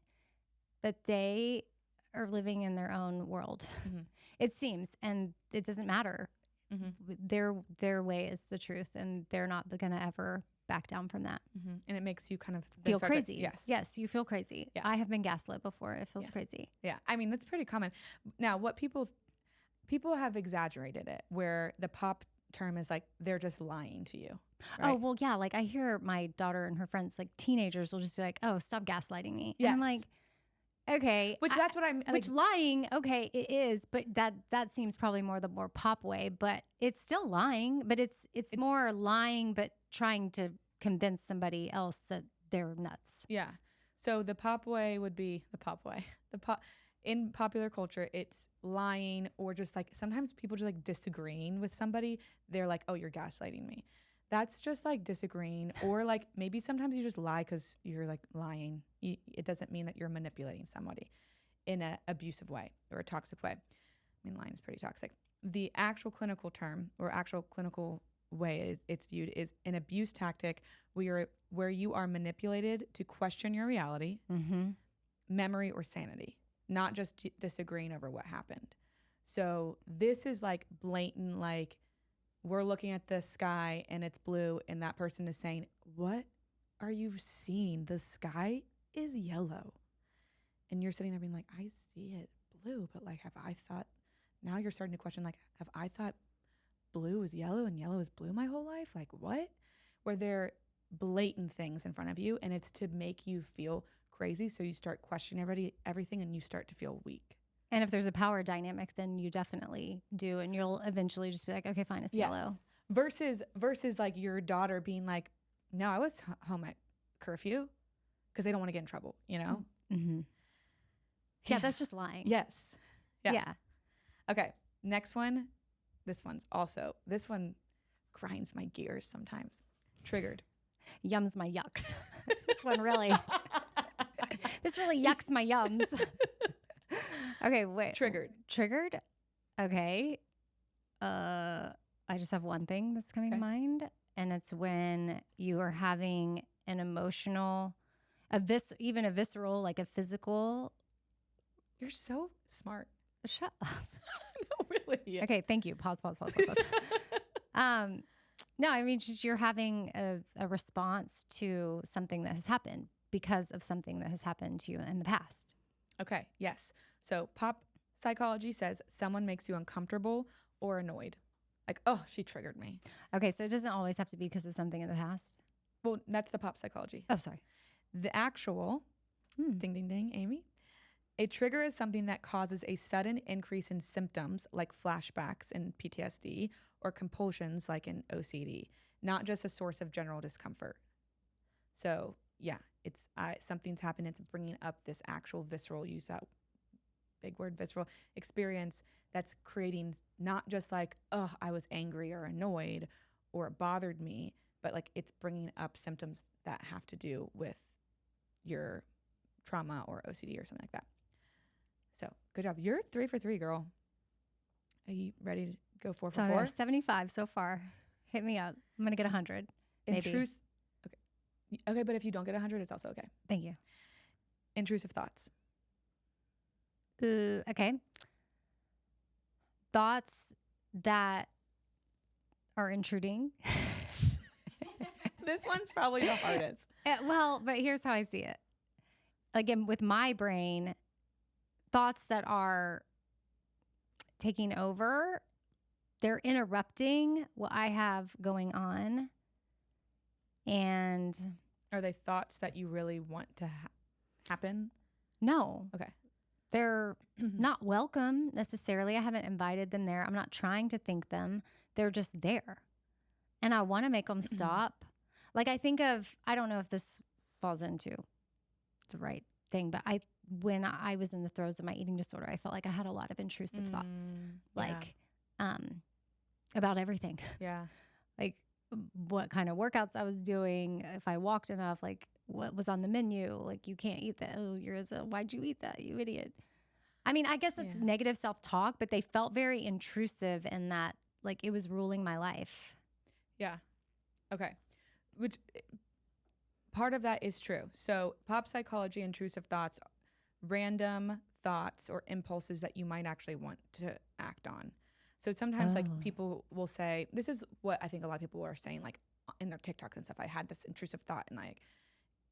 that they are living in their own world. Mhm. It seems, and it doesn't matter. Mhm. Their way is the truth, and they're not going to ever back down from that. And it makes you kind of then Feel start to- crazy. yes. You feel crazy. Yeah. I have been gaslit before. It feels Yeah. crazy. Yeah. I mean, that's pretty common. Now, what people have exaggerated it, where the pop term is like, they're just lying to you. Right? Oh, well, yeah. Like I hear my daughter and her friends, like teenagers will just be like, oh, stop gaslighting me. And I'm Yes. like, okay. Which that's what I'm like, Which lying, okay, it is, but that seems probably the more pop way, but it's still lying, but it's more lying, but trying to convince somebody else that they're nuts. yeah. So the pop way would be the pop way. In popular culture, it's lying, or just like sometimes people just like disagreeing with somebody. They're like, "Oh, you're gaslighting me." That's just like disagreeing, or like maybe sometimes you just lie because you're like lying. It doesn't mean that you're manipulating somebody in an abusive way or a toxic way. I mean, lying is pretty toxic. The actual clinical term or actual clinical way it's viewed is an abuse tactic where you are manipulated to question your reality, memory, or sanity, not just disagreeing over what happened. So this is like blatant, like we're looking at the sky and it's blue, and that person is saying, "What are you seeing? The sky is yellow." And you're sitting there being like, "I see it blue, but like, have I thought," now you're starting to question, like, have I thought blue is yellow and yellow is blue my whole life? Like, what? Where they're blatant things in front of you, and it's to make you feel crazy. So you start questioning everything, and you start to feel weak. And if there's a power dynamic, then you definitely do. And you'll eventually just be like, okay, fine, it's yellow. Versus like your daughter being like, "No, I was home at curfew," because they don't want to get in trouble, you know? Mm-hmm. Yeah, that's just lying. Yes. Yeah. Okay, next one. This one grinds my gears sometimes. Triggered. Yums my yucks. This one really, this really yucks my yums. Okay, wait. Triggered? Okay. I just have one thing that's coming to mind, and it's when you are having an emotional, even a visceral, like a physical. You're so smart. Shut up. No, really. Okay, thank you. Pause. No, I mean, just you're having a response to something that has happened because of something that has happened to you in the past. Okay, yes. So pop psychology says someone makes you uncomfortable or annoyed. Like, "Oh, she triggered me." Okay, so it doesn't always have to be because of something in the past. Well, that's the pop psychology. Oh, sorry. The actual, ding, ding, ding, Amy. A trigger is something that causes a sudden increase in symptoms like flashbacks in PTSD or compulsions like in OCD, not just a source of general discomfort. So yeah, it's something's happened. It's bringing up this actual visceral, use that big word, visceral experience that's creating not just like, "Oh, I was angry or annoyed or it bothered me," but like it's bringing up symptoms that have to do with your trauma or OCD or something like that. So good job. You're 3 for 3, girl. Are you ready to go 4 for 4? 75 so far. Hit me up. I'm going to get 100. Maybe. Okay, but if you don't get 100, it's also okay. Thank you. Intrusive thoughts. Okay. Thoughts that are intruding. This one's probably the hardest. Well, but here's how I see it. Again, with my brain, thoughts that are taking over, they're interrupting what I have going on. And are they thoughts that you really want to happen? No. Okay. They're not welcome necessarily. I haven't invited them there. I'm not trying to think them. They're just there. And I want to make them stop. Like I think of, I don't know if this falls into the right thing, but when I was in the throes of my eating disorder, I felt like I had a lot of intrusive thoughts, like about everything. Yeah. Like what kind of workouts I was doing, if I walked enough, like what was on the menu, like you can't eat that. Oh, why'd you eat that, you idiot? I mean, I guess that's negative self-talk, but they felt very intrusive in that like it was ruling my life. Yeah. Okay. Which part of that is true. So pop psychology, intrusive thoughts, random thoughts or impulses that you might actually want to act on. So sometimes like people will say, this is what I think a lot of people are saying, like in their TikToks and stuff. I had this intrusive thought, and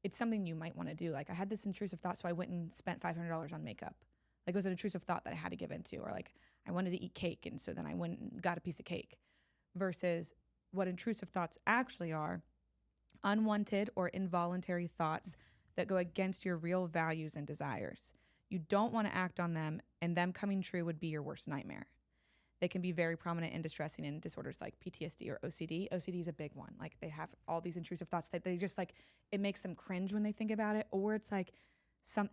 it's something you might want to do. Like I had this intrusive thought, so I went and spent $500 on makeup. Like it was an intrusive thought that I had to give into, or like I wanted to eat cake, and so then I went and got a piece of cake. Versus what intrusive thoughts actually are: unwanted or involuntary thoughts that go against your real values and desires. You don't want to act on them, and them coming true would be your worst nightmare. They can be very prominent and distressing in disorders like PTSD or OCD. OCD is a big one. Like they have all these intrusive thoughts that they just like, it makes them cringe when they think about it. Or it's like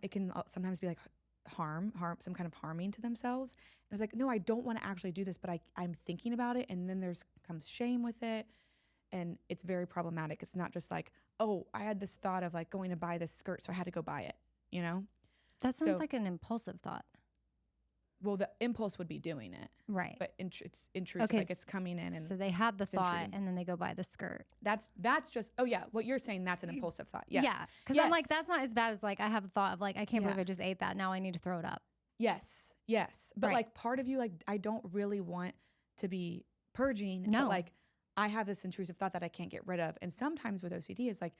it can sometimes be like harm, some kind of harming to themselves. And it's like, no, I don't want to actually do this, but I'm thinking about it. And then comes shame with it. And it's very problematic. It's not just like, oh, I had this thought of like going to buy this skirt, so I had to go buy it, you know? That sounds like an impulsive thought. Well, the impulse would be doing it. Right. But it's intrusive, Okay, like it's coming in. And so they had the thought intruding. and then they go buy the skirt. That's just, oh yeah, what you're saying, that's an impulsive thought. Yes. Yeah, because I'm like, that's not as bad as like I have a thought of like, I can't believe I just ate that. Now I need to throw it up. Yes. But like part of you, like, I don't really want to be purging. No. But like, I have this intrusive thought that I can't get rid of. And sometimes with OCD, it's like,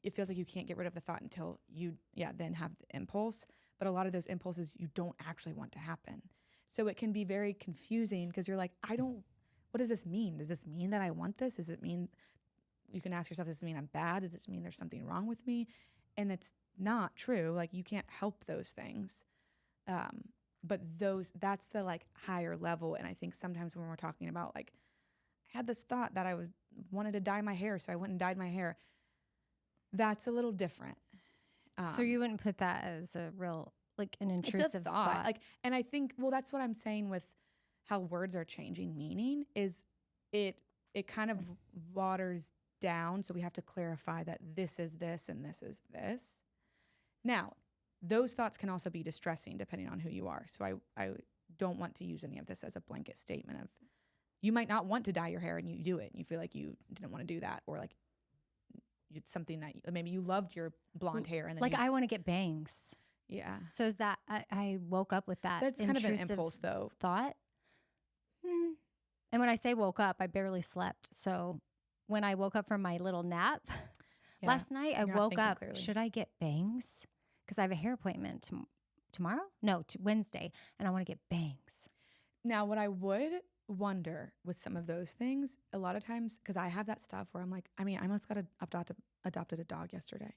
it feels like you can't get rid of the thought until you, then have the impulse. But a lot of those impulses you don't actually want to happen. So it can be very confusing because you're like, what does this mean? Does this mean that I want this? Does it mean, you can ask yourself, does this mean I'm bad? Does this mean there's something wrong with me? And it's not true. Like you can't help those things. But that's the like higher level. And I think sometimes when we're talking about like, I had this thought that I wanted to dye my hair, so I went and dyed my hair. That's a little different. So you wouldn't put that as a real, like an intrusive thought. Like, and I think, well, that's what I'm saying with how words are changing meaning is it kind of waters down. So we have to clarify that this is this and this is this. Now, those thoughts can also be distressing depending on who you are. So I don't want to use any of this as a blanket statement of, you might not want to dye your hair and you do it and you feel like you didn't want to do that, or like it's something that maybe you loved your blonde hair and then like I want to get bangs. Yeah. So is that I woke up with that? That's kind of an impulse though. Thought. And when I say woke up, I barely slept. So when I woke up from my little nap last night, I woke up. Clearly. Should I get bangs? Because I have a hair appointment tomorrow. No, Wednesday, and I want to get bangs. Now, what I would wonder with some of those things, a lot of times, because I have that stuff where I'm like, I almost got adopted a dog yesterday.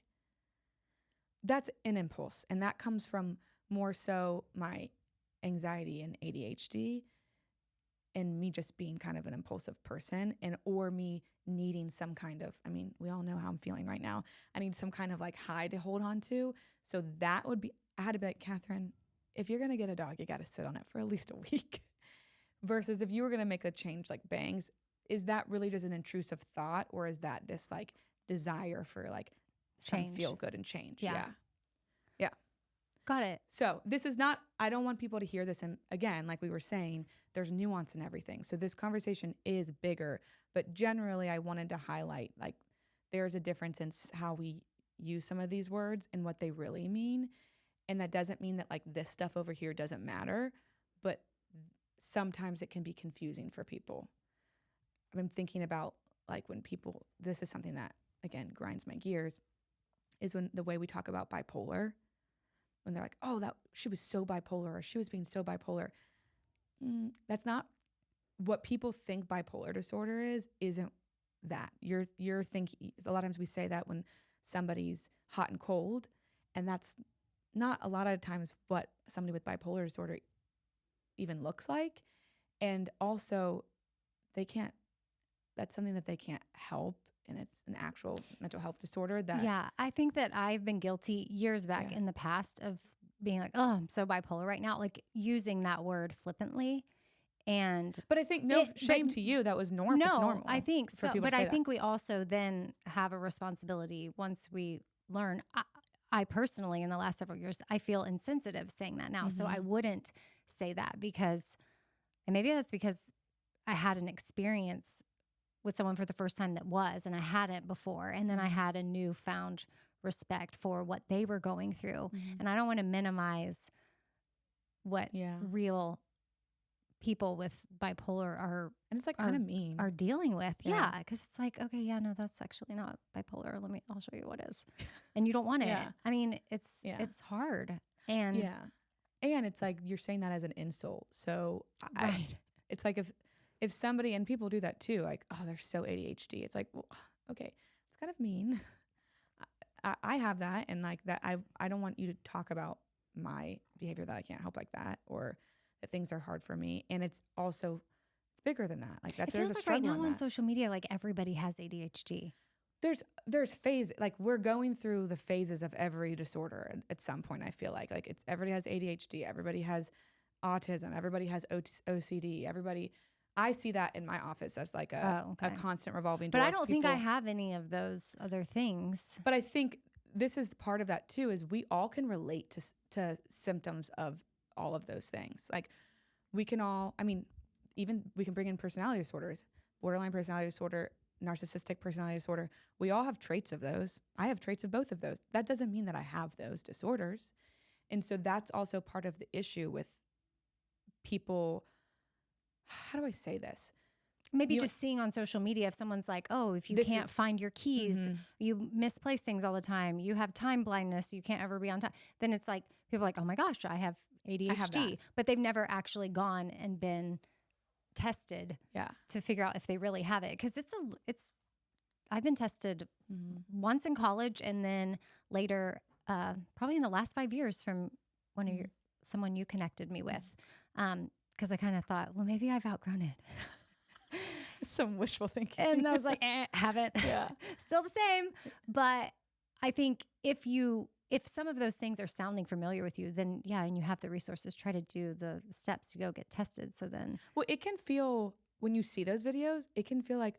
That's an impulse, and that comes from more so my anxiety and ADHD and me just being kind of an impulsive person, and or me needing some kind of, we all know how I'm feeling right now. I need some kind of like high to hold on to. So that would be, I had to be like, Catherine, if you're going to get a dog, you got to sit on it for at least a week. Versus if you were going to make a change like bangs, is that really just an intrusive thought, or is that this like desire for like some feel good and change? Yeah. Got it. So this is not, I don't want people to hear this. And again, like we were saying, there's nuance in everything. So this conversation is bigger, but generally I wanted to highlight like there's a difference in how we use some of these words and what they really mean. And that doesn't mean that like this stuff over here doesn't matter, but sometimes it can be confusing for people. I've been thinking about like when people, this is something that again grinds my gears, is when the way we talk about bipolar, when they're like, oh, that she was so bipolar, or she was being so bipolar. That's not what people think bipolar disorder is. Isn't that you're thinking? A lot of times we say that when somebody's hot and cold, and that's not a lot of times what somebody with bipolar disorder even looks like. And also that's something that they can't help. And it's an actual mental health disorder that. Yeah. I think that I've been guilty years back in the past of being like, oh, I'm so bipolar right now. Like using that word flippantly. But I think shame to you. That was normal. No, it's normal. I think so. But I think we also then have a responsibility once we learn. I personally, in the last several years, I feel insensitive saying that now. Mm-hmm. So I wouldn't say that and maybe that's because I had an experience with someone for the first time and I hadn't before. And then I had a newfound respect for what they were going through. Mm-hmm. And I don't want to minimize what real people with bipolar are. And it's like kind of mean. Are dealing with. Yeah. Cause it's like, okay, no, that's actually not bipolar. I'll show you what is. And you don't want it. It's hard. And and it's like, you're saying that as an insult. So it's like if somebody, and people do that too, like, oh, they're so ADHD. It's like, well, okay, it's kind of mean. I have that. And like that, I don't want you to talk about my behavior that I can't help like that, or that things are hard for me. And it's bigger than that. Like It there's feels a like right struggle now in on that. social media, like everybody has ADHD. There's phase, like we're going through the phases of every disorder at some point. I feel like it's everybody has ADHD, everybody has autism, everybody has OCD, everybody. I see that in my office as like a constant revolving door. But I don't think I have any of those other things. But I think this is part of that too, is we all can relate to symptoms of all of those things. Like we can all, I mean, even we can bring in personality disorders, borderline personality disorder, narcissistic personality disorder. We all have traits of those. I have traits of both of those. That doesn't mean that I have those disorders. And so that's also part of the issue with people. How do I say this? Maybe just seeing on social media, if someone's like, oh, if you can't find your keys, you misplace things all the time, you have time blindness, you can't ever be on time, then it's like, people are like, oh my gosh, I have ADHD. But they've never actually gone and been tested to figure out if they really have it. Because I've been tested once in college and then later, probably in the last 5 years from someone you connected me with. Because I kind of thought, well, maybe I've outgrown it. Some wishful thinking. And I was like, haven't. Yeah. Still the same. But I think if some of those things are sounding familiar with you, then and you have the resources, try to do the steps to go get tested. So then. Well, it can feel, when you see those videos, it can feel like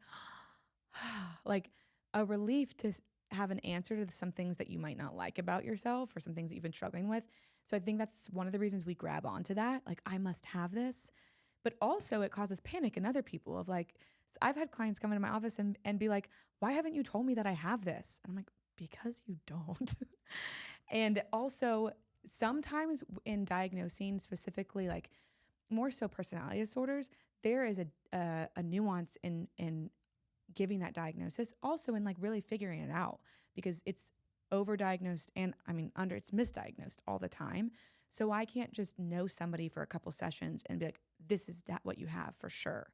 a relief to have an answer to some things that you might not like about yourself or some things that you've been struggling with. So I think that's one of the reasons we grab onto that. Like, I must have this. But also it causes panic in other people of like, I've had clients come into my office and be like, why haven't you told me that I have this? And I'm like, because you don't. And also sometimes in diagnosing specifically, like more so personality disorders, there is a nuance in giving that diagnosis, also in like really figuring it out, because it's overdiagnosed and it's misdiagnosed all the time. So I can't just know somebody for a couple sessions and be like, this is what you have for sure.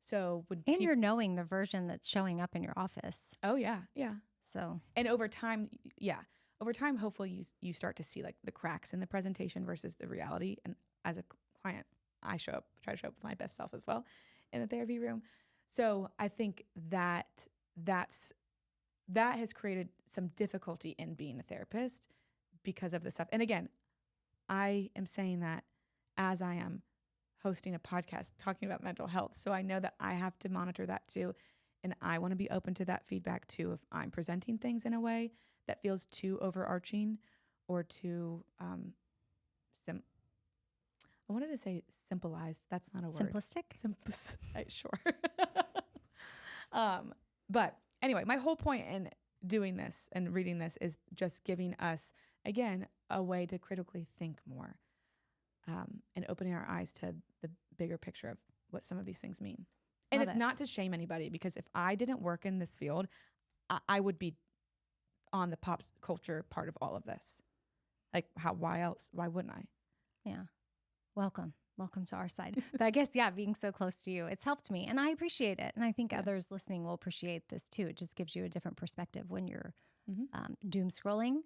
So you're knowing the version that's showing up in your office. Oh yeah. Yeah. So, and over time, hopefully you start to see like the cracks in the presentation versus the reality. And as a client, I try to show up with my best self as well in the therapy room. So I think that has created some difficulty in being a therapist because of this stuff. And again, I am saying that as I am hosting a podcast talking about mental health. So I know that I have to monitor that too. And I want to be open to that feedback too. If I'm presenting things in a way that feels too overarching or too, I wanted to say simplified. That's not a word. Simplistic? Sure. But anyway, my whole point in doing this and reading this is just giving us, again, a way to critically think more, and opening our eyes to the bigger picture of what some of these things mean. And it's not to shame anybody, because if I didn't work in this field, I would be on the pop culture part of all of this. Like, why else? Why wouldn't I? Yeah. Welcome to our side. But I guess, being so close to you, it's helped me and I appreciate it. And I think others listening will appreciate this too. It just gives you a different perspective when you're doom scrolling,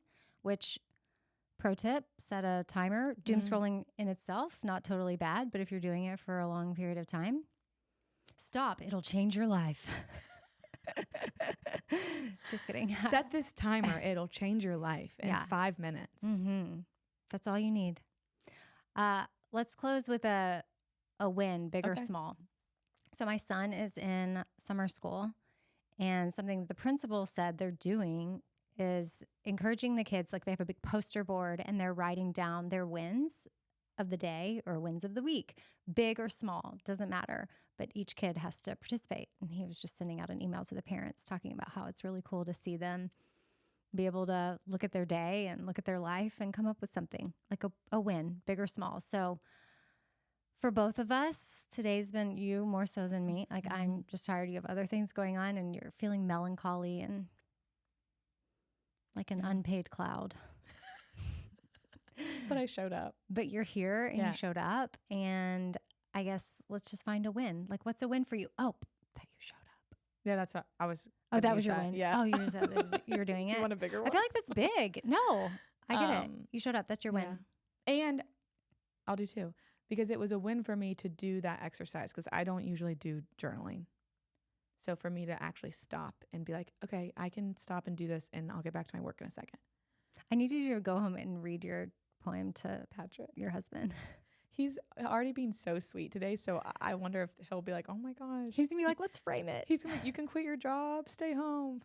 which, pro tip, set a timer. Doom scrolling in itself, not totally bad, but if you're doing it for a long period of time, stop. It'll change your life. Just kidding. Set this timer. It'll change your life in 5 minutes. Mm-hmm. That's all you need. Let's close with a win, big or small. So my son is in summer school, and something that the principal said they're doing is encouraging the kids, like they have a big poster board and they're writing down their wins of the day or wins of the week, big or small, doesn't matter. But each kid has to participate. And he was just sending out an email to the parents talking about how it's really cool to see them be able to look at their day and look at their life and come up with something like a win, big or small. So for both of us, today's been, you more so than me. Like, I'm just tired. You have other things going on and you're feeling melancholy and like an unpaid cloud. But I showed up. But you're here and you showed up. And I guess let's just find a win. Like, what's a win for you? Oh, that you showed up. Yeah, that's what I was. Oh, that was your win. Yeah. Oh, you were doing it. Do you want a bigger one? I feel like that's big. No, I get it. You showed up. That's your win. And I'll do two. because it was a win for me to do that exercise because I don't usually do journaling. So for me to actually stop and be like, okay, I can stop and do this and I'll get back to my work in a second. I need you to go home and read your poem to Patrick, your husband. he's already being so sweet today. So I wonder if he'll be like, oh my gosh. He's gonna be like, let's frame it. He's gonna be like, you can quit your job, stay home.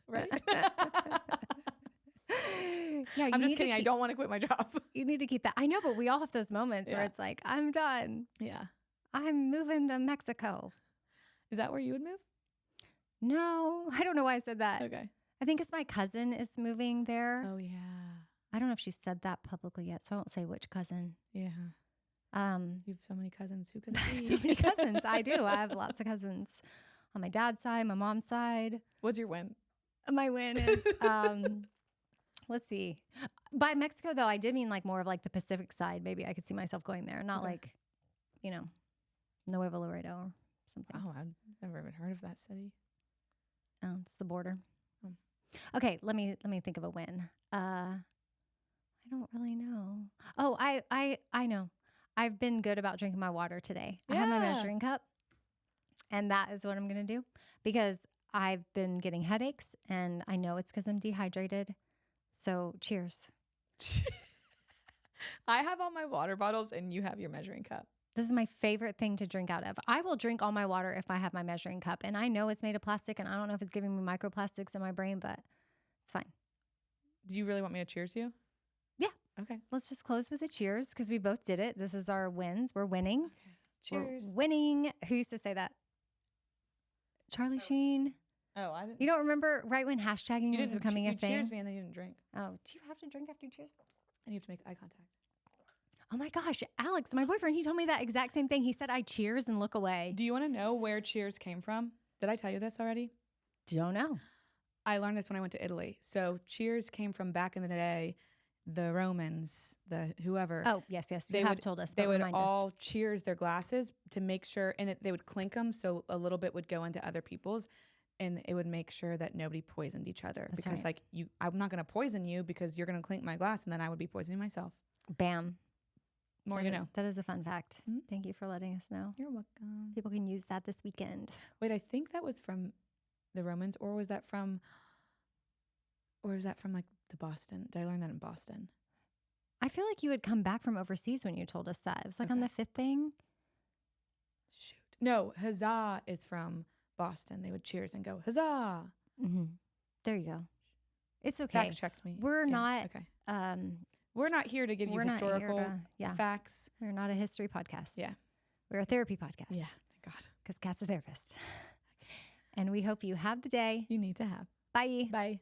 Right? Yeah, I'm just kidding. I don't want to quit my job. You need to keep that. I know, but we all have those moments where Yeah. it's like, I'm done. Yeah. I'm moving to Mexico. Is that where you would move? No, I don't know why I said that. Okay. I think it's my cousin is moving there. Oh yeah. I don't know if she said that publicly yet, so I won't say which cousin. Yeah. You have so many cousins. Who could I have be? so many cousins. I do. I have lots of cousins on my dad's side, my mom's side. What's your win? My win is, let's see. By Mexico, though, I did mean like more of like the Pacific side. Maybe I could see myself going there, not Okay. like, Nuevo Laredo or something. Oh, I've never even heard of that city. Oh, it's the border. Oh. Okay, let me think of a win. I don't really know. Oh, I know. I've been good about drinking my water today. I have my Yeah. measuring cup, and that is what I'm going to do because I've been getting headaches, and I know it's because I'm dehydrated. So cheers. I have all my water bottles and you have your measuring cup. This is my favorite thing to drink out of. I will drink all my water if I have my measuring cup, and I know it's made of plastic, and I don't know if it's giving me microplastics in my brain, but it's fine. Do you really want me to cheers you? Yeah. Okay. Let's just close with a cheers because we both did it. This is our wins. We're winning. Okay. Cheers. We're winning. Who used to say that? Charlie Sheen. Oh, I didn't. You don't remember right when hashtagging was becoming a you thing? cheers me and then you didn't drink. Oh, do you have to drink after you cheers? And you have to make eye contact. Oh my gosh, Alex, my boyfriend, he told me that exact same thing. He said, I cheers and look away. Do you want to know where cheers came from? Did I tell you this already? Don't know. I learned this when I went to Italy. So cheers came from back in the day, the Romans, the whoever. Oh, yes. They You have would- told us. They but would remind us. all cheers their glasses to make sure, and they would clink them so a little bit would go into other people's, and it would make sure that nobody poisoned each other. That's because right. I'm not going to poison you because you're going to clink my glass, and then I would be poisoning myself. Bam. More That you is- know. That is a fun fact. Mhm. Thank you for letting us know. You're welcome. People can use that this weekend. Wait, I think that was from the Romans, or was that from like the Boston? Did I learn that in Boston? I feel like you had come back from overseas when you told us that. It was like on Okay. the fifth thing. Shoot. No, huzzah is from Boston. They would cheers and go, huzzah. Mm-hmm. There you go. It's okay. Fact checked me. We're Yeah, not. Okay. Um, We're not here to give you we're not here historical to- yeah. facts. We're not a history podcast. Yeah. We're a therapy podcast. Yeah. Thank God. Because Kat's a therapist. And we hope you have the day. You need to have. Bye. Bye.